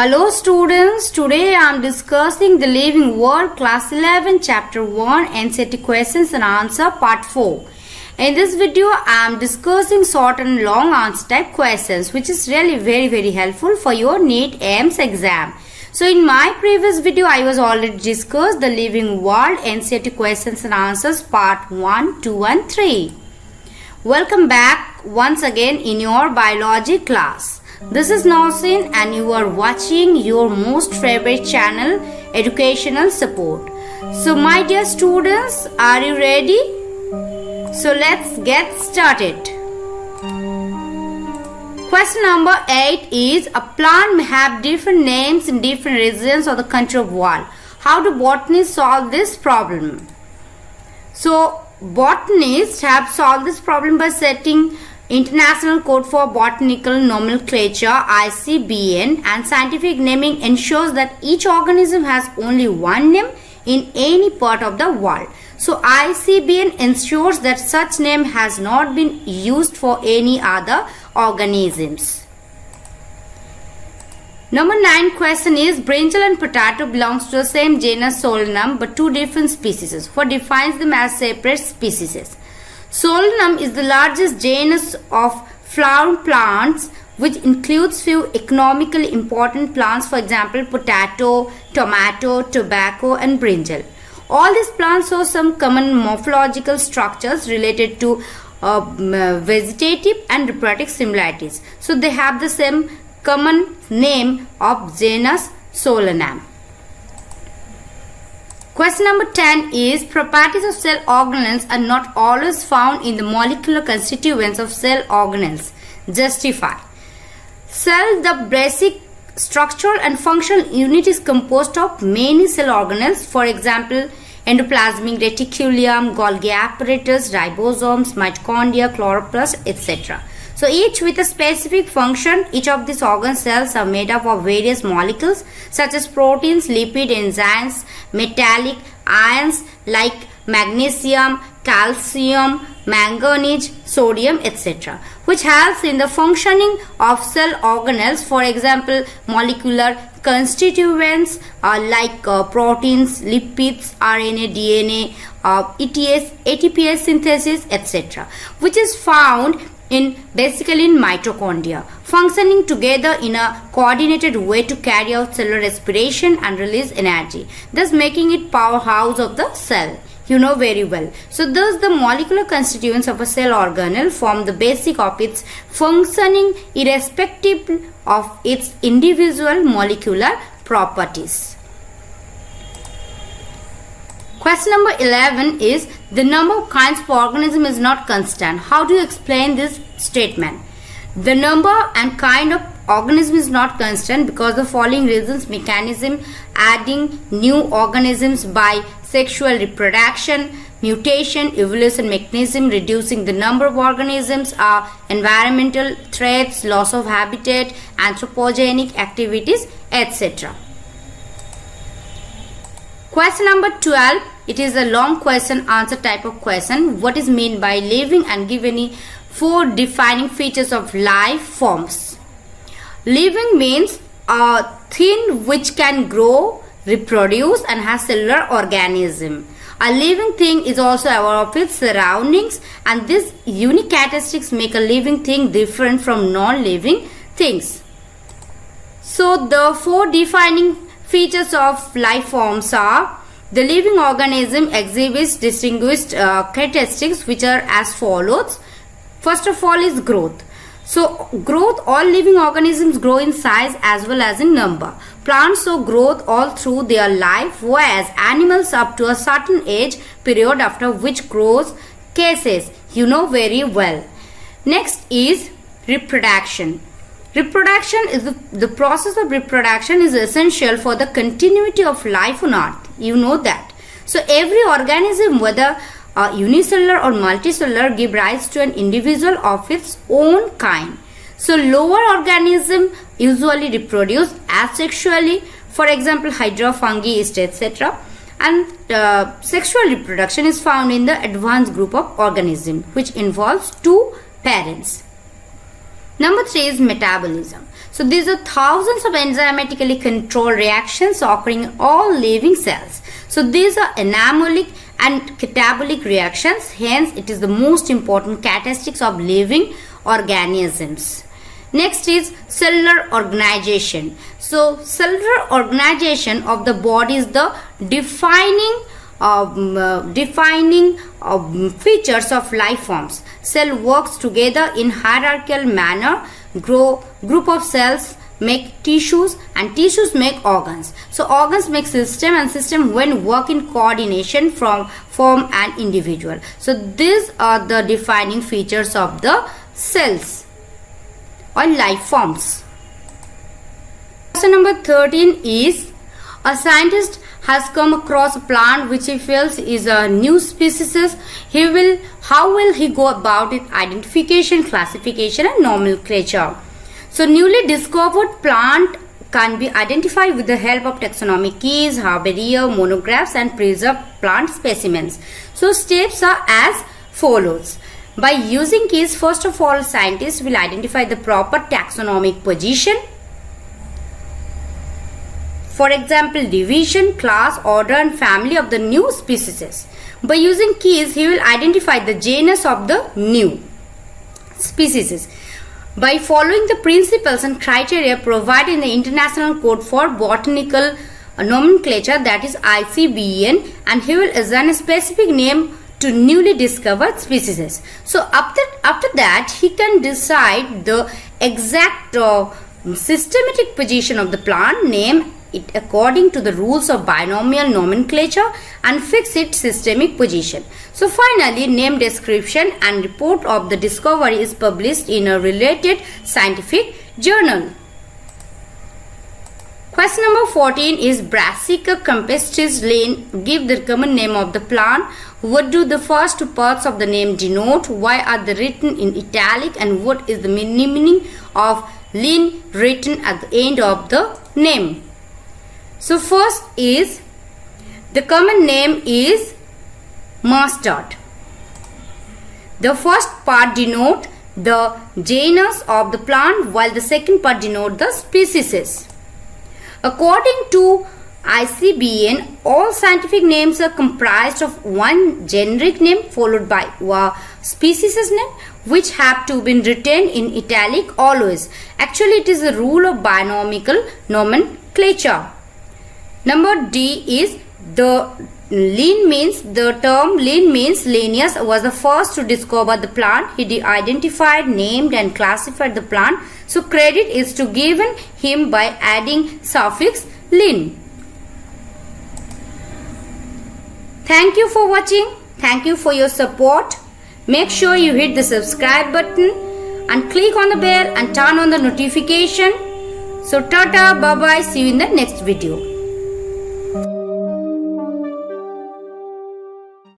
Hello students, today I am discussing the Living World Class 11 Chapter 1 NCERT Questions and Answer Part 4. In this video I am discussing short and long answer type questions which is really very helpful for your NEET AIMS exam. So in my previous video I was already discussed the Living World NCERT Questions and Answers Part 1, 2 and 3. Welcome back once again in your biology class. This is Nausin and you are watching your most favorite channel, Educational Support. So my dear students, are you ready? So let's get started. Question number 8 is, a plant may have different names in different regions of the country of world. How do botanists solve this problem? So botanists have solved this problem by setting International Code for Botanical Nomenclature ICBN, and scientific naming ensures that each organism has only one name in any part of the world. So ICBN ensures that such name has not been used for any other organisms. Number 9 question is, brinjal and potato belongs to the same genus Solanum but two different species. What defines them as separate species? Solanum is the largest genus of flowering plants which includes few economically important plants, for example potato, tomato, tobacco and brinjal. All these plants show some common morphological structures related to vegetative and reproductive similarities. So they have the same common name of genus Solanum. Question number 10 is, properties of cell organelles are not always found in the molecular constituents of cell organelles. Justify. Cell, the basic structural and functional unit, is composed of many cell organelles, for example endoplasmic reticulum, Golgi apparatus, ribosomes, mitochondria, chloroplast, etc. So each with a specific function. Each of these organ cells are made up of various molecules such as proteins, lipid, enzymes, metallic ions like magnesium, calcium, manganese, sodium, etc., which helps in the functioning of cell organelles. For example, molecular constituents like proteins, lipids, RNA, DNA, ETS, ATPase synthesis, etc., which is found basically in mitochondria, functioning together in a coordinated way to carry out cellular respiration and release energy, thus making it powerhouse of the cell. You know very well. So thus the molecular constituents of a cell organelle form the basic of its functioning irrespective of its individual molecular properties. Question number 11 is, the number of kinds of organism is not constant. How do you explain this statement? The number and kind of organism is not constant because the following reasons: mechanism, adding new organisms by sexual reproduction, mutation, evolution mechanism, reducing the number of organisms, environmental threats, loss of habitat, anthropogenic activities, etc. Question number 12. It is a long question answer type of question. What is meant by living, and give any 4 defining features of life forms. Living means a thing which can grow, reproduce and has cellular organism. A living thing is also aware of its surroundings, and these unique characteristics make a living thing different from non-living things. So the 4 defining features of life forms are: the living organism exhibits distinguished characteristics which are as follows. First of all is growth. So growth, all living organisms grow in size as well as in number. Plants show growth all through their life, whereas animals up to a certain age period, after which growth ceases. You know very well. Next is reproduction. Reproduction is the process of reproduction is essential for the continuity of life on earth. You know that. So every organism, whether unicellular or multicellular, give rise to an individual of its own kind. So lower organisms usually reproduce asexually, for example hydra, fungi, yeast, etc. And sexual reproduction is found in the advanced group of organisms which involves 2 parents. Number 3 is metabolism. So these are thousands of enzymatically controlled reactions occurring in all living cells. So these are enamelic and catabolic reactions. Hence, it is the most important characteristics of living organisms. Next is cellular organization. So cellular organization of the body is the defining features of life forms. Cell works together in hierarchical manner. Group of cells make tissues and tissues make organs. So organs make system and system when work in coordination form an individual. So these are the defining features of the cells or life forms. Question number 13 is, a scientist has come across a plant which he feels is a new species. How will he go about its identification, classification and nomenclature? So newly discovered plant can be identified with the help of taxonomic keys, herbaria, monographs and preserved plant specimens. So steps are as follows. By using keys, first of all, scientists will identify the proper taxonomic position. For example, division, class, order and family of the new species. By using keys, he will identify the genus of the new species. By following the principles and criteria provided in the International Code for Botanical Nomenclature, that is ICBN, and he will assign a specific name to newly discovered species. So after that, he can decide the exact systematic position of the plant, name it according to the rules of binomial nomenclature and fix its systemic position. So finally, name, description and report of the discovery is published in a related scientific journal. Question number 14 is, Brassica campestris Linn. Give the common name of the plant. What do the first two parts of the name denote? Why are they written in italic? And what is the meaning of Linn written at the end of the name? So first is, the common name is mustard. The first part denote the genus of the plant while the second part denote the species. According to ICBN, all scientific names are comprised of one generic name followed by a species name, which have to be written in italic always. Actually, it is a rule of binomial nomenclature. Number D is, the term Linn means Linnaeus was the first to discover the plant. He identified, named and classified the plant. So credit is to given him by adding suffix Linn. Thank you for watching. Thank you for your support. Make sure you hit the subscribe button and click on the bell and turn on the notification. So tata, bye bye, see you in the next video.